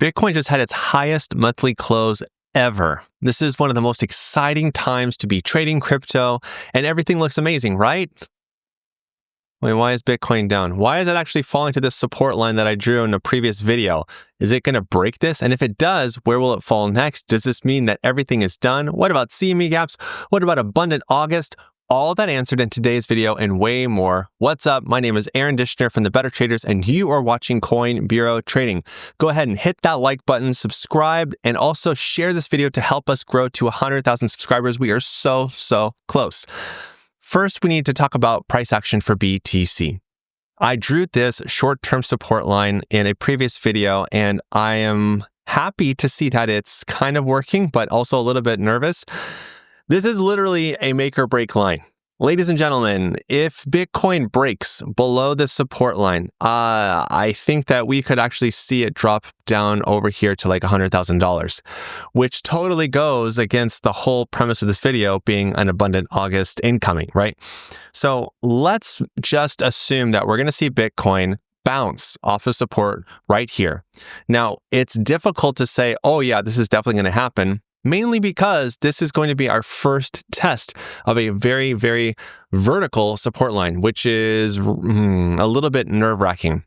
Bitcoin just had its highest monthly close ever. This is one of the most exciting times to be trading crypto, and everything looks amazing, right? Wait, why is Bitcoin down? Why is it actually falling to this support line that I drew in a previous video? Is it going to break this? And if it does, where will it fall next? Does this mean that everything is done? What about CME gaps? What about abundant August? All that answered in today's video and way more. What's up? My name is Aaron Dishner from The Better Traders, and you are watching Coin Bureau Trading. Go ahead and hit that like button, subscribe, and also share this video to help us grow to 100,000 subscribers. We are so close. First, we need to talk about price action for BTC. I drew this short-term support line in a previous video, and I am happy to see that it's kind of working, but also a little bit nervous. This is literally a make or break line. Ladies and gentlemen, if Bitcoin breaks below the support line, I think that we could actually see it drop down over here to like $100,000, which totally goes against the whole premise of this video being an abundant August incoming, right? So let's just assume that we're going to see Bitcoin bounce off of support right here. Now, it's difficult to say, oh yeah, this is definitely going to happen, mainly because this is going to be our first test of a very vertical support line, which is a little bit nerve-wracking.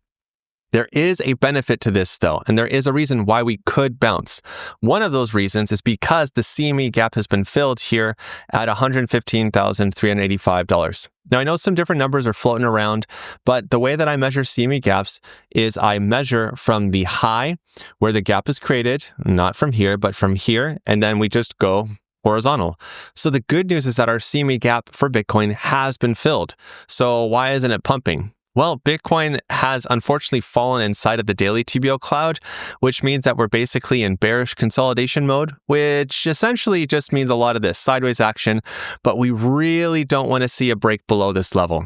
There is a benefit to this though, and there is a reason why we could bounce. One of those reasons is because the CME gap has been filled here at $115,385. Now I know some different numbers are floating around, but the way that I measure CME gaps is I measure from the high where the gap is created, not from here, but from here, and then we just go horizontal. So the good news is that our CME gap for Bitcoin has been filled. So why isn't it pumping? Well, Bitcoin has unfortunately fallen inside of the daily TBO Cloud, which means that we're basically in bearish consolidation mode, which essentially just means a lot of this sideways action, but we really don't want to see a break below this level.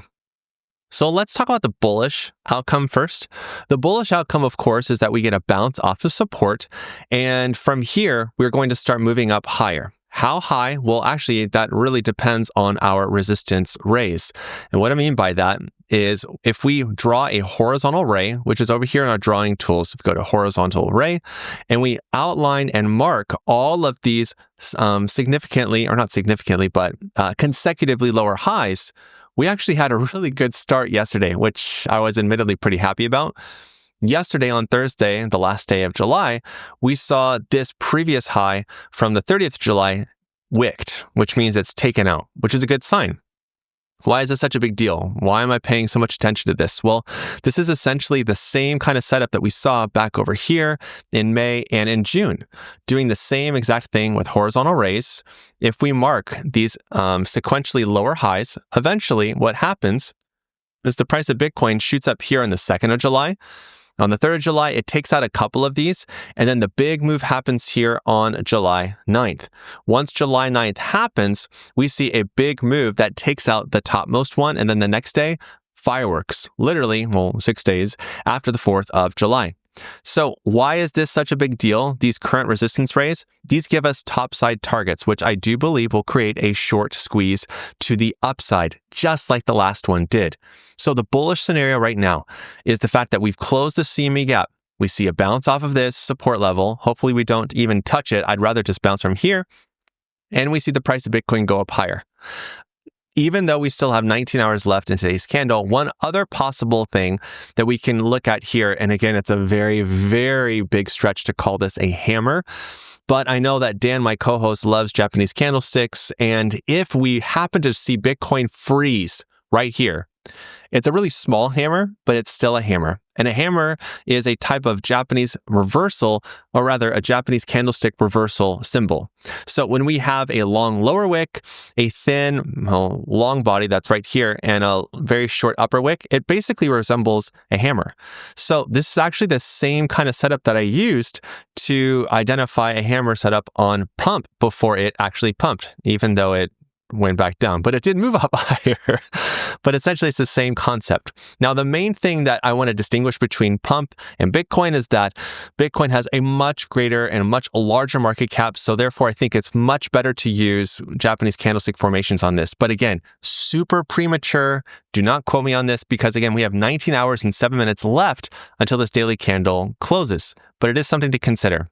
So let's talk about the bullish outcome first. The bullish outcome, of course, is that we get a bounce off of support, and from here, we're going to start moving up higher. How high? Well, actually, that really depends on our resistance raise. And what I mean by that is if we draw a horizontal ray, which is over here in our drawing tools, we go to horizontal ray, and we outline and mark all of these consecutively lower highs, we actually had a really good start yesterday, which I was admittedly pretty happy about. Yesterday on Thursday, the last day of July, we saw this previous high from the 30th of July wicked, which means it's taken out, which is a good sign. Why is this such a big deal? Why am I paying so much attention to this? Well, this is essentially the same kind of setup that we saw back over here in May and in June, doing the same exact thing with horizontal rays. If we mark these sequentially lower highs, eventually what happens is the price of Bitcoin shoots up here on the 2nd of July. On the 3rd of July, it takes out a couple of these, and then the big move happens here on July 9th. Once July 9th happens, we see a big move that takes out the topmost one, and then the next day, fireworks, literally, 6 days after the 4th of July. So why is this such a big deal? These current resistance rays, these give us topside targets, which I do believe will create a short squeeze to the upside, just like the last one did. So the bullish scenario right now is the fact that we've closed the CME gap. We see a bounce off of this support level. Hopefully we don't even touch it. I'd rather just bounce from here. And we see the price of Bitcoin go up higher. Even though we still have 19 hours left in today's candle, one other possible thing that we can look at here, and again, it's a very big stretch to call this a hammer, but I know that Dan, my co-host, loves Japanese candlesticks, and if we happen to see Bitcoin freeze right here, it's a really small hammer, but it's still a hammer. And a hammer is a type of Japanese reversal, or rather a Japanese candlestick reversal symbol. So when we have a long lower wick, a thin, long body that's right here, and a very short upper wick, it basically resembles a hammer. So this is actually the same kind of setup that I used to identify a hammer setup on pump before it actually pumped, even though it went back down, but it did move up higher. But essentially, it's the same concept. Now, the main thing that I want to distinguish between pump and Bitcoin is that Bitcoin has a much greater and much larger market cap. So therefore, I think it's much better to use Japanese candlestick formations on this. But again, super premature. Do not quote me on this because again, we have 19 hours and 7 minutes left until this daily candle closes. but it is something to consider.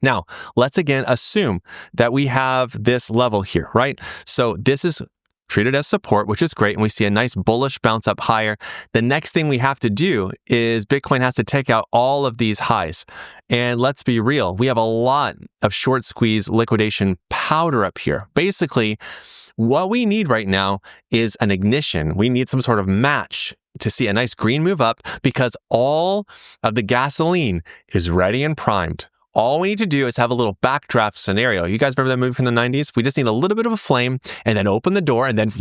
Now, let's again assume that we have this level here, right? So this is treated as support, which is great, and we see a nice bullish bounce up higher. The next thing we have to do is Bitcoin has to take out all of these highs. And let's be real, we have a lot of short squeeze liquidation powder up here. Basically, what we need right now is an ignition. We need some sort of match to see a nice green move up because all of the gasoline is ready and primed. All we need to do is have a little backdraft scenario. You guys remember that movie from the 90s? We just need a little bit of a flame and then open the door and then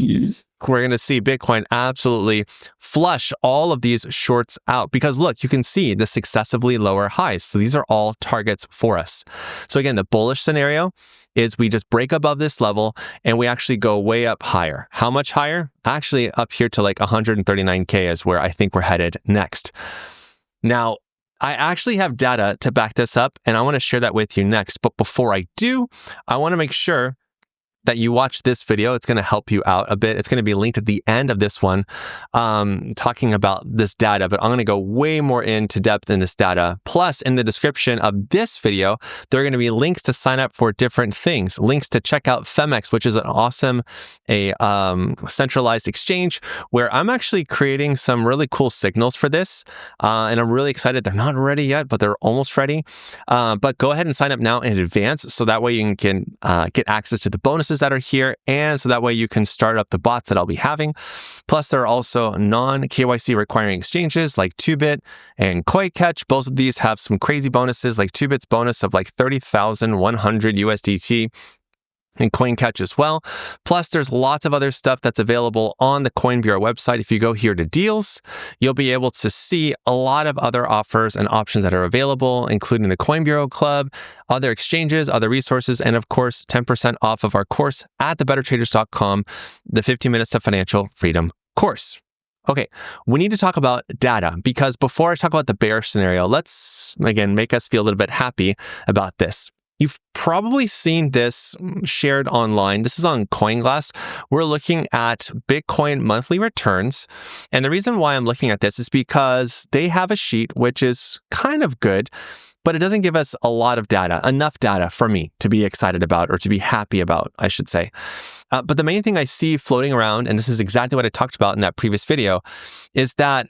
we're going to see Bitcoin absolutely flush all of these shorts out. Because look, you can see the successively lower highs. So these are all targets for us. So again, the bullish scenario is we just break above this level and we actually go way up higher. How much higher? Actually up here to like 139K is where I think we're headed next. Now, I actually have data to back this up, and I want to share that with you next. But before I do, I want to make sure that you watch this video. It's going to help you out a bit. It's going to be linked at the end of this one, talking about this data, but I'm going to go way more into depth in this data. Plus, in the description of this video, there are going to be links to sign up for different things, links to check out Femex, which is an awesome, centralized exchange where I'm actually creating some really cool signals for this. And I'm really excited. They're not ready yet, but they're almost ready. But go ahead and sign up now in advance. So that way you can get access to the bonuses that are here, and so that way you can start up the bots that I'll be having. Plus, there are also non-KYC requiring exchanges like 2bit and Coinglass. Both of these have some crazy bonuses, like 2bit's bonus of like 30,100 USDT. And Coinglass as well. Plus, there's lots of other stuff that's available on the Coin Bureau website. If you go here to deals, you'll be able to see a lot of other offers and options that are available, including the Coin Bureau Club, other exchanges, other resources, and of course, 10% off of our course at thebettertraders.com, the 15 Minutes to Financial Freedom course. Okay, we need to talk about data because before I talk about the bear scenario, let's, again, make us feel a little bit happy about this. You've probably seen this shared online. This is on Coinglass. We're looking at Bitcoin monthly returns. And the reason why I'm looking at this is because they have a sheet, which is kind of good, but it doesn't give us a lot of data, enough data for me to be excited about or to be happy about, I should say. But the main thing I see floating around, and this is exactly what I talked about in that previous video, is that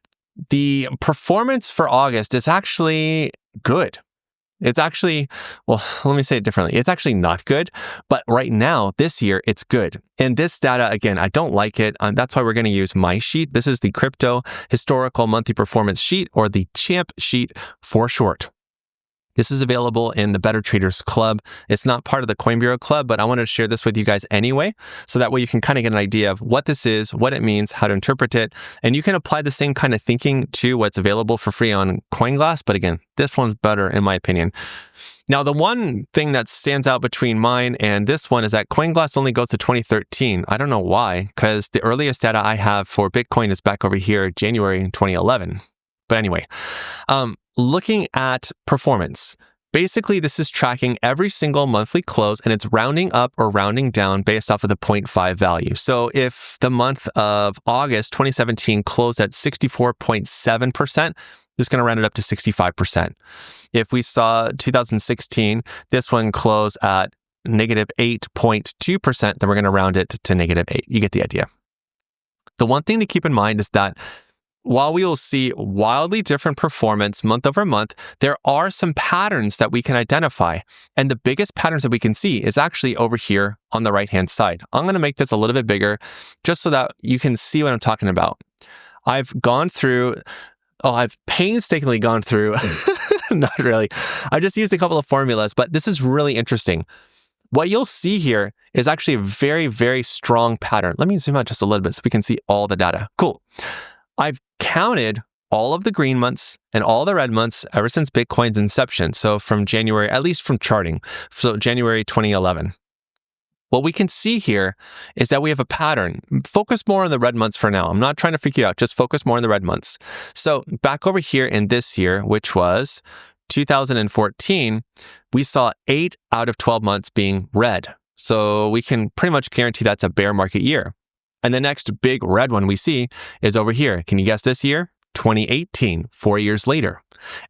the performance for August is actually good. It's actually, well, let me say it differently. It's actually not good, but right now, this year, it's good. And this data, again, I don't like it. That's why we're going to use my sheet. This is the Crypto Historical Monthly Performance Sheet, or the CHMP sheet for short. This is available in the Better Traders Club. It's not part of the Coin Bureau Club, but I wanted to share this with you guys anyway, so that way you can kind of get an idea of what this is, what it means, how to interpret it, and you can apply the same kind of thinking to what's available for free on Coinglass, but again, this one's better in my opinion. Now, the one thing that stands out between mine and this one is that Coinglass only goes to 2013. I don't know why, because the earliest data I have for Bitcoin is back over here, January 2011. But anyway, looking at performance, basically this is tracking every single monthly close and it's rounding up or rounding down based off of the 0.5 value. So if the month of August 2017 closed at 64.7%, just going to round it up to 65%. If we saw 2016, this one closed at negative 8.2%, then we're going to round it to negative 8. You get the idea. The one thing to keep in mind is that while we will see wildly different performance month over month, there are some patterns that we can identify. And the biggest patterns that we can see is actually over here on the right-hand side. I'm going to make this a little bit bigger just so that you can see what I'm talking about. I've painstakingly gone through, not really. I just used a couple of formulas, but this is really interesting. What you'll see here is actually a very, very strong pattern. Let me zoom out just a little bit so we can see all the data. Cool. I've counted all of the green months and all the red months ever since Bitcoin's inception. So from January, at least from charting, so January 2011. What we can see here is that we have a pattern. Focus more on the red months for now. I'm not trying to freak you out, just focus more on the red months. So back over here in this year, which was 2014, we saw 8 out of 12 months being red. So we can pretty much guarantee that's a bear market year. And the next big red one we see is over here. Can you guess this year? 2018, 4 years later.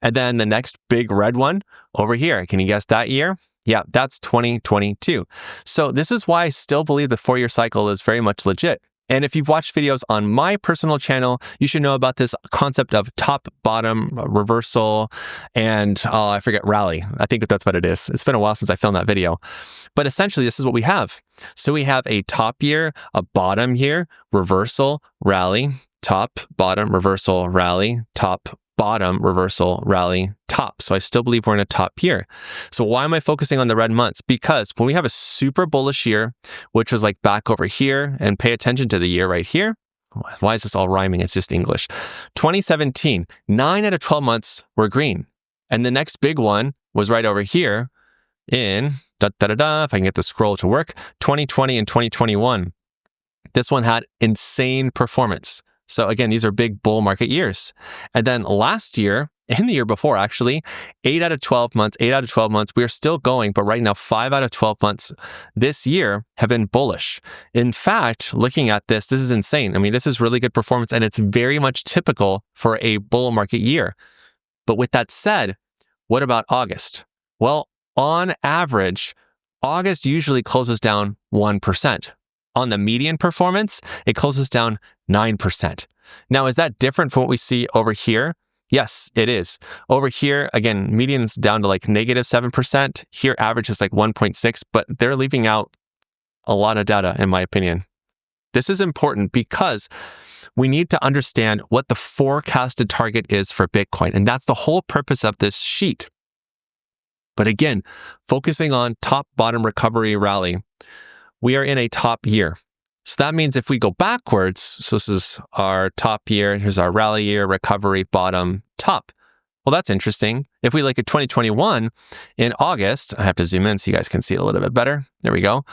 And then the next big red one over here. Can you guess that year? Yeah, that's 2022. So this is why I still believe the 4-year cycle is very much legit. And if you've watched videos on my personal channel, you should know about this concept of top, bottom, reversal, and I forget, rally. I think that's what it is. It's been a while since I filmed that video. But essentially, this is what we have. So we have a top year, a bottom year, reversal, rally, top, bottom, reversal, rally, top, bottom, reversal, rally, top. So I still believe we're in a top year. So why am I focusing on the red months? Because when we have a super bullish year, which was like back over here, and pay attention to the year right here. Why is this all rhyming? It's just English. 2017, 9 out of 12 months were green. And the next big one was right over here in, if I can get the scroll to work, 2020 and 2021. This one had insane performance. So again, these are big bull market years. And then last year, and the year before actually, 8 out of 12 months, we are still going, but right now 5 out of 12 months this year have been bullish. In fact, looking at this is insane. I mean, this is really good performance and it's very much typical for a bull market year. But with that said, what about August? Well, on average, August usually closes down 1%. On the median performance, it closes down 9%. Now, is that different from what we see over here? Yes, it is. Over here, again, median's down to like -7%. Here, average is like 1.6, but they're leaving out a lot of data, in my opinion. This is important because we need to understand what the forecasted target is for Bitcoin, and that's the whole purpose of this sheet. But again, focusing on top-bottom recovery rally, we are in a top year. So that means if we go backwards, so this is our top year, here's our rally year, recovery, bottom, top. Well, that's interesting. If we look at 2021 in August, I have to zoom in so you guys can see it a little bit better. There we go.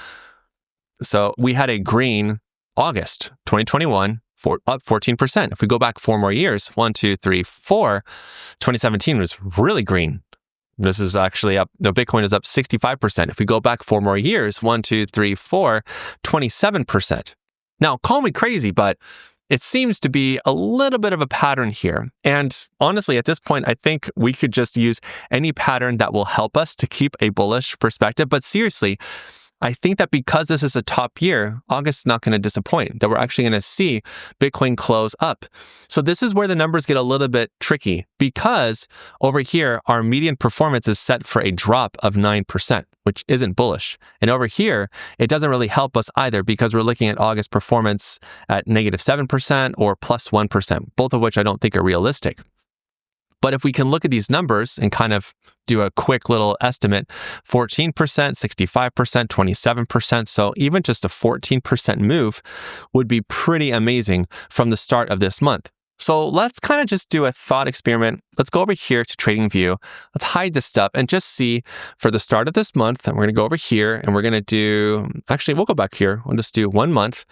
So we had a green August 2021, up 14%. If we go back 4 more years, 1, 2, 3, 4, 2017 was really green. This is actually up, the Bitcoin is up 65%. If we go back 4 more years, 1, 2, 3, 4, 27%. Now, call me crazy, but it seems to be a little bit of a pattern here. And honestly, at this point, I think we could just use any pattern that will help us to keep a bullish perspective. But seriously, I think that because this is a top year, August is not going to disappoint, that we're actually going to see Bitcoin close up. So this is where the numbers get a little bit tricky because over here, our median performance is set for a drop of 9%, which isn't bullish. And over here, it doesn't really help us either because we're looking at August performance at -7% or +1%, both of which I don't think are realistic. But if we can look at these numbers and kind of do a quick little estimate, 14%, 65%, 27%. So even just a 14% move would be pretty amazing from the start of this month. So let's kind of just do a thought experiment. Let's go over here to TradingView. Let's hide this stuff and just see for the start of this month. And we're going to go over here and we're going to do, actually, we'll go back here. We'll just do 1 month.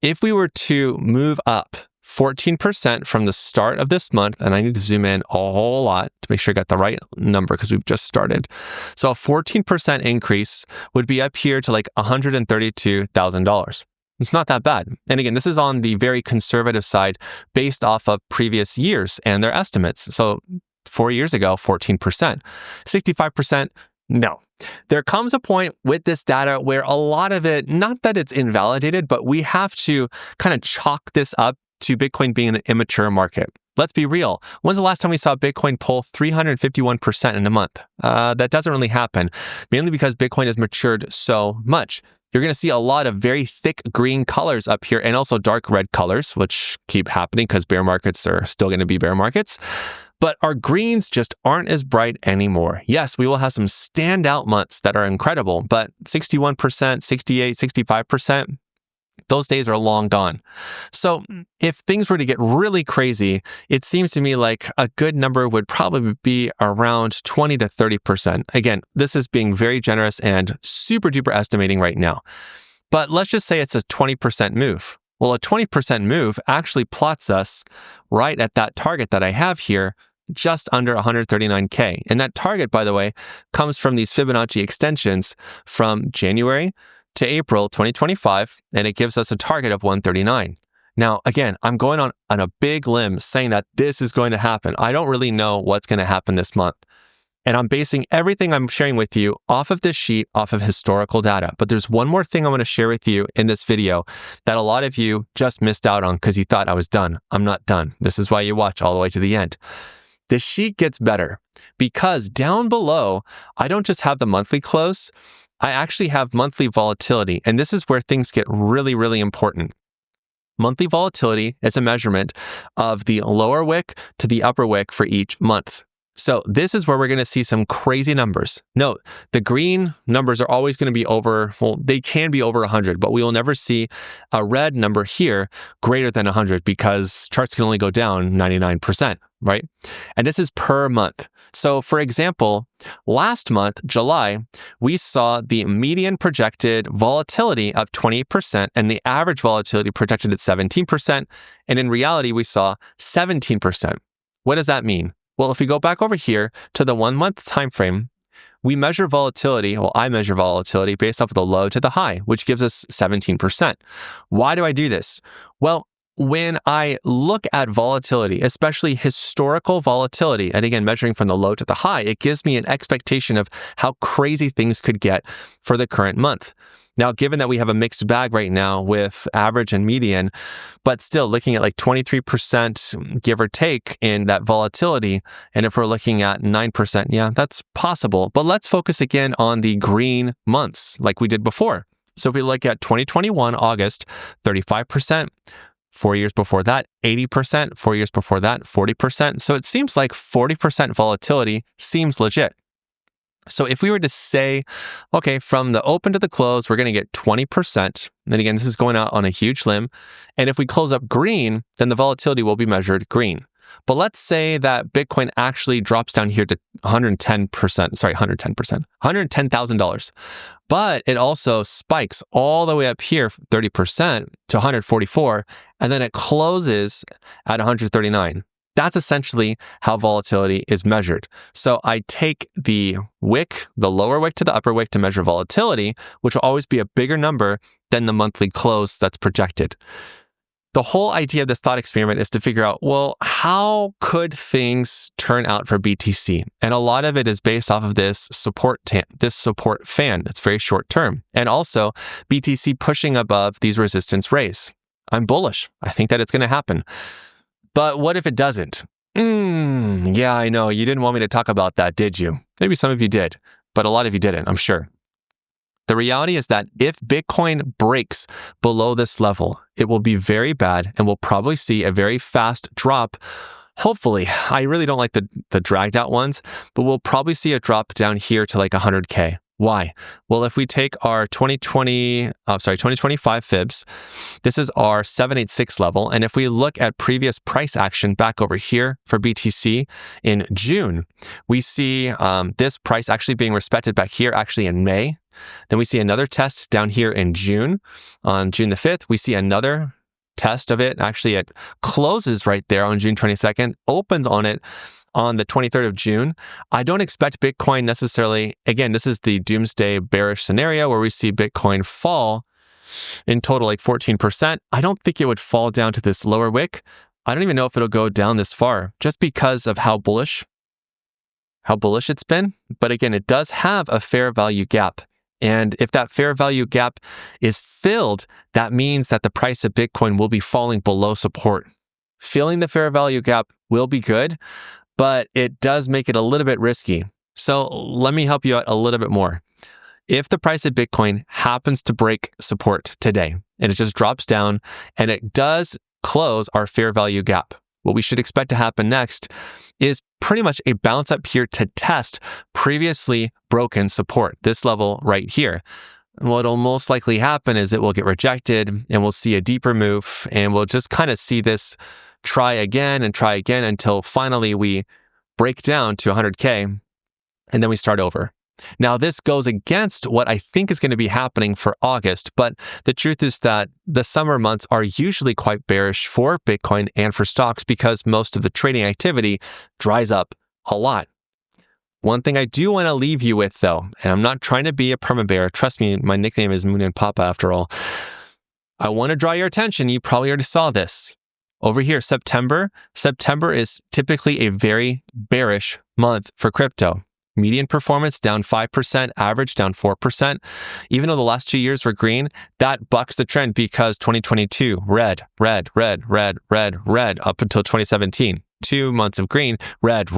If we were to move up 14% from the start of this month, and I need to zoom in a whole lot to make sure I got the right number because we've just started. So a 14% increase would be up here to like $132,000. It's not that bad. And again, this is on the very conservative side based off of previous years and their estimates. So 4 years ago, 14%, 65%, no. There comes a point with this data where a lot of it, not that it's invalidated, but we have to kind of chalk this up to Bitcoin being an immature market. Let's be real. When's the last time we saw Bitcoin pull 351% in a month? That doesn't really happen, mainly because Bitcoin has matured so much. You're going to see a lot of very thick green colors up here and also dark red colors, which keep happening because bear markets are still going to be bear markets. But our greens just aren't as bright anymore. Yes, we will have some standout months that are incredible, but 61%, 68, 65%, those days are long gone. So if things were to get really crazy, it seems to me like a good number would probably be around 20 to 30%. Again, this is being very generous and super duper estimating right now. But let's just say it's a 20% move. Well, a 20% move actually plots us right at that target that I have here, just under 139K. And that target, by the way, comes from these Fibonacci extensions from January to April 2025, and it gives us a target of 139. Now, again, I'm going on a big limb saying that this is going to happen. I don't really know what's going to happen this month. And I'm basing everything I'm sharing with you off of this sheet, off of historical data. But there's one more thing I want to share with you in this video that a lot of you just missed out on because you thought I was done. I'm not done. This is why you watch all the way to the end. The sheet gets better because down below, I don't just have the monthly close, I actually have monthly volatility. And this is where things get really, really important. Monthly volatility is a measurement of the lower wick to the upper wick for each month. So this is where we're going to see some crazy numbers. Note, the green numbers are always going to be over, well, they can be over 100, but we will never see a red number here greater than 100 because charts can only go down 99%, right? And this is per month. So for example, last month, July, we saw the median projected volatility of 28% and the average volatility projected at 17%. And in reality, we saw 17%. What does that mean? Well, if we go back over here to the 1 month time frame, we measure volatility. Well, I measure volatility based off of the low to the high, which gives us 17%. Why do I do this? Well, when I look at volatility, especially historical volatility, and again, measuring from the low to the high, it gives me an expectation of how crazy things could get for the current month. Now, given that we have a mixed bag right now with average and median, but still looking at like 23%, give or take, in that volatility, and if we're looking at 9%, yeah, that's possible. But let's focus again on the green months like we did before. So if we look at 2021, August, 35%. 4 years before that, 80%. 4 years before that, 40%. So it seems like 40% volatility seems legit. So if we were to say, okay, from the open to the close, we're going to get 20%. And again, this is going out on a huge limb. And if we close up green, then the volatility will be measured green. But let's say that Bitcoin actually drops down here to 110%, $110,000. But it also spikes all the way up here, 30% to 144, and then it closes at 139. That's essentially how volatility is measured. So I take the wick, the lower wick to the upper wick to measure volatility, which will always be a bigger number than the monthly close that's projected. The whole idea of this thought experiment is to figure out, well, how could things turn out for BTC? And a lot of it is based off of this support fan that's very short term. And also BTC pushing above these resistance rays. I'm bullish. I think that it's going to happen. But what if it doesn't? Yeah, I know. You didn't want me to talk about that, did you? Maybe some of you did, but a lot of you didn't, I'm sure. The reality is that if Bitcoin breaks below this level, it will be very bad and we'll probably see a very fast drop. Hopefully, I really don't like the dragged out ones, but we'll probably see a drop down here to like 100K. Why? Well, if we take our 2025 fibs, this is our 786 level. And if we look at previous price action back over here for BTC in June, we see this price actually being respected back here actually in May. Then we see another test down here in June. On June the 5th, we see another test of it. Actually, it closes right there on June 22nd, opens on it on the 23rd of June. I don't expect Bitcoin necessarily, again, this is the doomsday bearish scenario where we see Bitcoin fall in total like 14%. I don't think it would fall down to this lower wick. I don't even know if it'll go down this far just because of how bullish it's been. But again, it does have a fair value gap. And if that fair value gap is filled, that means that the price of Bitcoin will be falling below support. Filling the fair value gap will be good, but it does make it a little bit risky. So let me help you out a little bit more. If the price of Bitcoin happens to break support today and it just drops down and it does close our fair value gap, what we should expect to happen next is pretty much a bounce up here to test previously broken support, this level right here. What'll most likely happen is it will get rejected and we'll see a deeper move and we'll just kind of see this try again until finally we break down to 100K and then we start over. Now, this goes against what I think is going to be happening for August, but the truth is that the summer months are usually quite bearish for Bitcoin and for stocks because most of the trading activity dries up a lot. One thing I do want to leave you with, though, and I'm not trying to be a perma-bear, trust me, my nickname is Moon and Papa after all. I want to draw your attention. You probably already saw this. Over here, September is typically a very bearish month for crypto. Median performance down 5%, average down 4%. Even though the last 2 years were green, that bucks the trend because 2022, red, up until 2017. 2 months of green, red.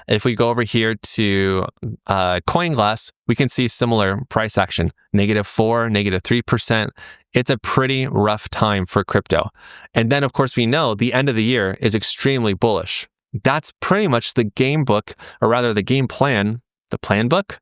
If we go over here to Coinglass, we can see similar price action, -4%, -3%. It's a pretty rough time for crypto. And then, of course, we know the end of the year is extremely bullish. That's pretty much the game book, or rather the game plan, the plan book.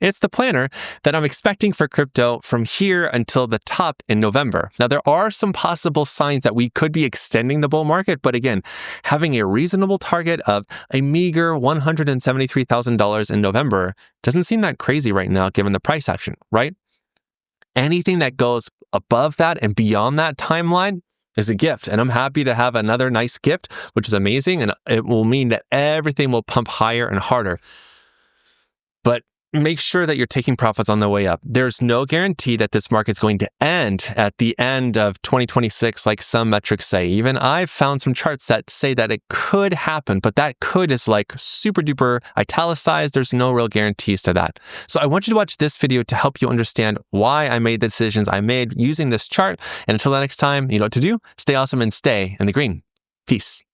It's the planner that I'm expecting for crypto from here until the top in November. Now, there are some possible signs that we could be extending the bull market, but again, having a reasonable target of a meager $173,000 in November doesn't seem that crazy right now, given the price action, right? Anything that goes above that and beyond that timeline is a gift. And I'm happy to have another nice gift, which is amazing. And it will mean that everything will pump higher and harder. But make sure that you're taking profits on the way up. There's no guarantee that this market's going to end at the end of 2026, like some metrics say. Even I've found some charts that say that it could happen, but that could is like super duper italicized. There's no real guarantees to that. So I want you to watch this video to help you understand why I made the decisions I made using this chart. And until the next time, you know what to do. Stay awesome and stay in the green. Peace.